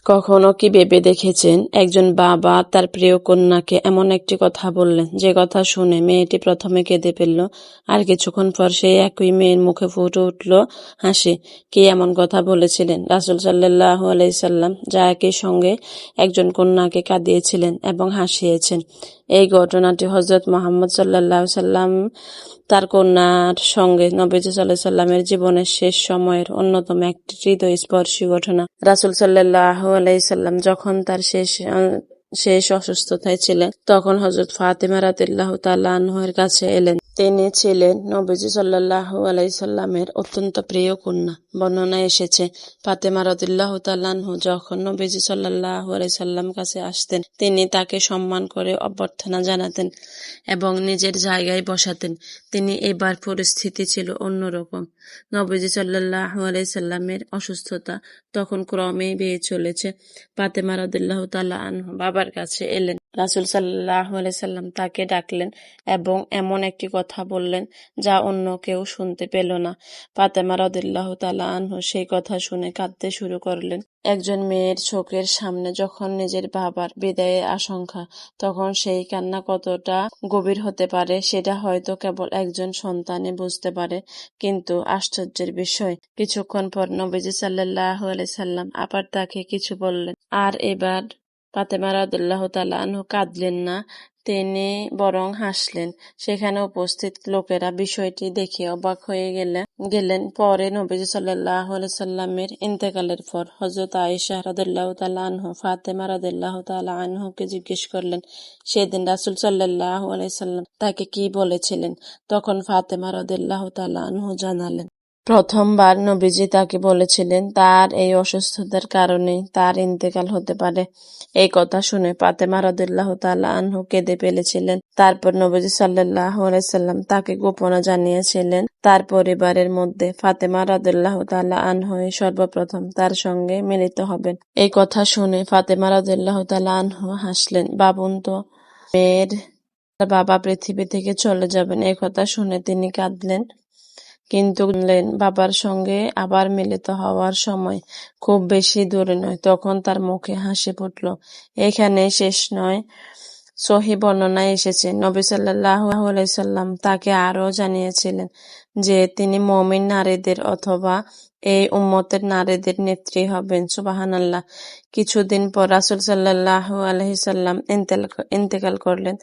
কখনো কি ভেবে দেখেছেন, একজন বাবা তার প্রিয় কন্যাকে এমন একটি কথা বললেন যে কথা শুনে মেয়েটি প্রথমে কেঁদে ফেলল, আর কিছুক্ষণ পর সেই একই মেয়ের মুখে ফুটে উঠল হাসি। কে এমন কথা বলেছিলেন? রাসূল সাল্লাল্লাহু আলাইহি সাল্লাম, যা একই সঙ্গে একজন কন্যাকে কাঁদিয়েছিলেন এবং হাসিয়েছেন। এই ঘটনাটি হযরত মুহাম্মদ সাল্লাল্লাহু আলাইহি সাল্লাম তার কন্যার সঙ্গে নবীজি সাল্লাল্লাহু আলাইহি সাল্লামের জীবনের শেষ সময়ের অন্যতম একটি হৃদয়স্পর্শী ঘটনা। রাসূল সাল্লাল্লাহু আলাইহি সাল্লাম যখন তার শেষ অসুস্থতায় ছিলেন, তখন হযরত ফাতেমা রাদিয়াল্লাহু তাআলা আনহার কাছে এলেন। তিনি ছিলেন নবীজি সাল্লাল্লাহু আলাইহি সাল্লামের অত্যন্ত প্রিয় কন্যা। বর্ণনায় এসেছে, ফাতেমা রাদিয়াল্লাহু তাআলা আনহা যখন নবীজি সাল্লাল্লাহু আলাইহি সাল্লাম কাছে আসতেন, তিনি তাকে সম্মান করে অভ্যর্থনা জানাতেন এবং নিজের জায়গায় বসাতেন। তিনি এবার পরিস্থিতি ছিল অন্যরকম। নবীজি সাল্লাল্লাহু আলাইহি সাল্লামের অসুস্থতা তখন ক্রমেই বেড়ে চলেছে। ফাতেমা রাদিয়াল্লাহু তাআলা আনহা বাবার কাছে এলেন। রাসূল সাল্লাল্লাহু আলাইহি সাল্লাম তাকে ডাকলেন এবং এমন একটি কথা বললেন যা অন্য কেউ শুনতে পেল না। ফাতেমা রাদিয়াল্লাহু তাআলা আনহা সেই কথা শুনে কাঁদতে শুরু করলেন। একজন মেয়ের চোখের সামনে যখন নিজের বাবার বিদায়ের আশঙ্কা, তখন সেই কান্না কতটা গভীর হতে পারে সেটা হয়তো কেবল একজন সন্তানই বুঝতে পারে। কিন্তু আশ্চর্যের বিষয়, কিছুক্ষণ পর নবীজি সাল্লাল্লাহু আলাইহি সাল্লাম আবার তাকে কিছু বললেন। আর এবার ফাতেমা রাদিয়াল্লাহু তাআলা আনহা কাঁদলেন না, তিনি বরং হাসলেন। সেখানে উপস্থিত লোকেরা বিষয়টি দেখে অবাক হয়ে গেলেন। পরে নবীজি সাল্লাল্লাহু আলাইহি সাল্লামের ইন্তেকালের পর হযরত আয়েশা রাদিয়াল্লাহু তাআলা আনহা ফাতেমা রাদিয়াল্লাহু তাআলা আনহাকে জিজ্ঞেস করলেন, সেদিন রাসূল সাল্লাল্লাহু আলাইহি সাল্লাম তাকে কি বলেছিলেন? তখন ফাতেমা রাদিয়াল্লাহু তাআলা আনহা জানালেন, প্রথমবার নবীজি তাকে বলেছিলেন তার এই অসুস্থতার কারণেই তার ইন্তেকাল হতে পারে। এই কথা শুনে ফাতেমা রাদিয়াল্লাহু তাআলা আনহা কেঁদে ফেলেছিলেন। তারপর নবীজি সাল্লাল্লাহু আলাইহি সাল্লাম তাকে গোপনে জানিয়েছিলেন তার পরিবারের মধ্যে ফাতেমা রাদিয়াল্লাহু তাআলা আনহাই সর্বপ্রথম তার সঙ্গে মিলিত হবেন। এই কথা শুনে ফাতেমা রাদিয়াল্লাহু তাআলা আনহা হাসলেন। ভাবুন তো, মেয়ের বাবা পৃথিবী থেকে চলে যাবেন, এই কথা শুনে তিনি কাঁদলেন। কিন্তু বাবার সঙ্গে আবার মিলিত হওয়ার সময় খুব বেশি দূরে নয়, তখন তার মুখে হাসি ফুটল। এখানেই শেষ নয়, সহিহ বর্ণনায় এসেছে, নবী সাল্লাল্লাহু আলাইহি সাল্লাম তাকে আরও জানিয়েছিলেন যে তিনি মুমিন নারীদের অথবা এই উম্মতের নারীদের নেত্রী হবেন। সুবহানাল্লাহ। কিছুদিন পর রাসূল সাল্লাল্লাহু আলাইহি সাল্লাম ইন্তেকাল করলেন।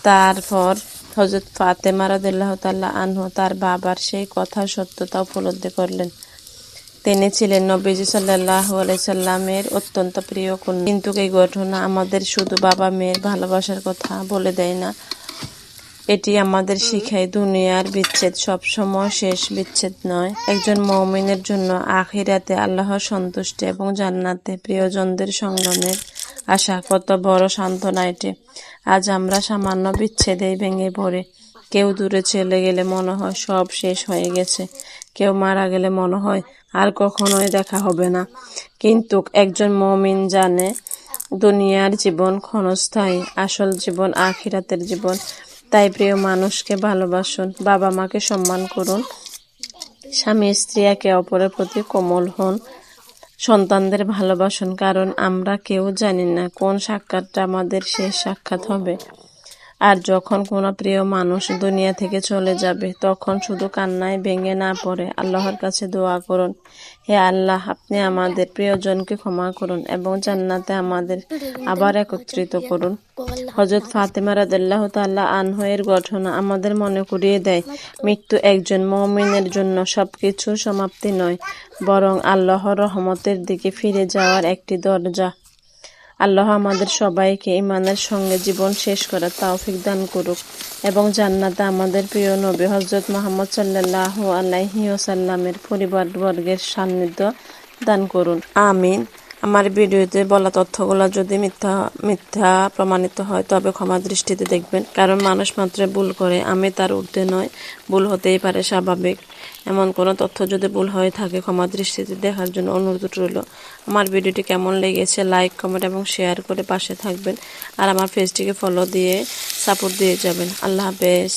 তারপর হযরত ফাতেমা রাদিয়াল্লাহু তাআলা আনহা তার বাবার সেই কথার সত্যতা উপলব্ধি করলেন। তিনি ছিলেন নবীজি সাল্লাল্লাহু আলাইহি সাল্লামের অত্যন্ত প্রিয় কন্যা। কিন্তু এই ঘটনা আমাদের শুধু বাবা মেয়ের ভালোবাসার কথা বলে দেয় না, এটি আমাদের শিখায় দুনিয়ার বিচ্ছেদ সবসময় শেষ বিচ্ছেদ নয়। একজন মুমিনের জন্য আখিরাতে আল্লাহর সন্তুষ্টি এবং জান্নাতে প্রিয়জনদের সংগমের আশা কত বড় সান্ত্বনা এটি। আজ আমরা সামান্য বিচ্ছেদেই ভেঙে পড়ি। কেউ দূরে চলে গেলে মনে হয় সব শেষ হয়ে গেছে, কেউ মারা গেলে মনে হয় আর কখনোই দেখা হবে না। কিন্তু একজন মুমিন জানে দুনিয়ার জীবন ক্ষণস্থায়ী, আসল জীবন আখিরাতের জীবন। তাই প্রিয় মানুষকে ভালোবাসুন, বাবা মাকে সম্মান করুন, স্বামী স্ত্রী একে অপরের প্রতি কোমল হন, সন্তানদের ভালোবাসুন, কারণ আমরা কেউ জানি না কোন সাক্ষাৎটা আমাদের শেষ সাক্ষাৎ হবে। আর যখন কোনো প্রিয় মানুষ দুনিয়া থেকে চলে যাবে, তখন শুধু কান্নায় ভেঙে না পড়ে আল্লাহর কাছে দোয়া করুন, হে আল্লাহ, আপনি আমাদের প্রিয়জনকে ক্ষমা করুন এবং জান্নাতে আমাদের আবার একত্রিত করুন। হযরত ফাতেমা রাদিয়াল্লাহু তাআলা আনহা এর ঘটনা আমাদের মনে করিয়ে দেয়, মৃত্যু একজন মুমিনের জন্য সবকিছুর সমাপ্তি নয়, বরং আল্লাহর রহমতের দিকে ফিরে যাওয়ার একটি দরজা। আল্লাহ আমাদের সবাইকে ঈমানের সঙ্গে জীবন শেষ করার তৌফিক দান করুক এবং জান্নাতে আমাদের প্রিয় নবী হযরত মুহাম্মদ সাল্লাল্লাহু আলাইহি ওয়াসাল্লামের পরিবারবর্গের সান্নিধ্য দান করুন। আমিন। আমার ভিডিওতে বলা তথ্যগুলো যদি মিথ্যা প্রমাণিত হয় তবে ক্ষমা দৃষ্টিতে দেখবেন, কারণ মানুষ মাত্র ভুল করে, আমি তার ঊর্ধ্বে নয়। ভুল হতেই পারে, স্বাভাবিক। এমন কোনো তথ্য যদি ভুল হয়ে থাকে ক্ষমা দৃষ্টিতে দেখার জন্য অনুরোধ রইল। আমার ভিডিওটি কেমন লেগেছে লাইক, কমেন্ট এবং শেয়ার করে পাশে থাকবেন, আর আমার পেজটিকে ফলো দিয়ে সাপোর্ট দিয়ে যাবেন। আল্লাহ হাফেজ।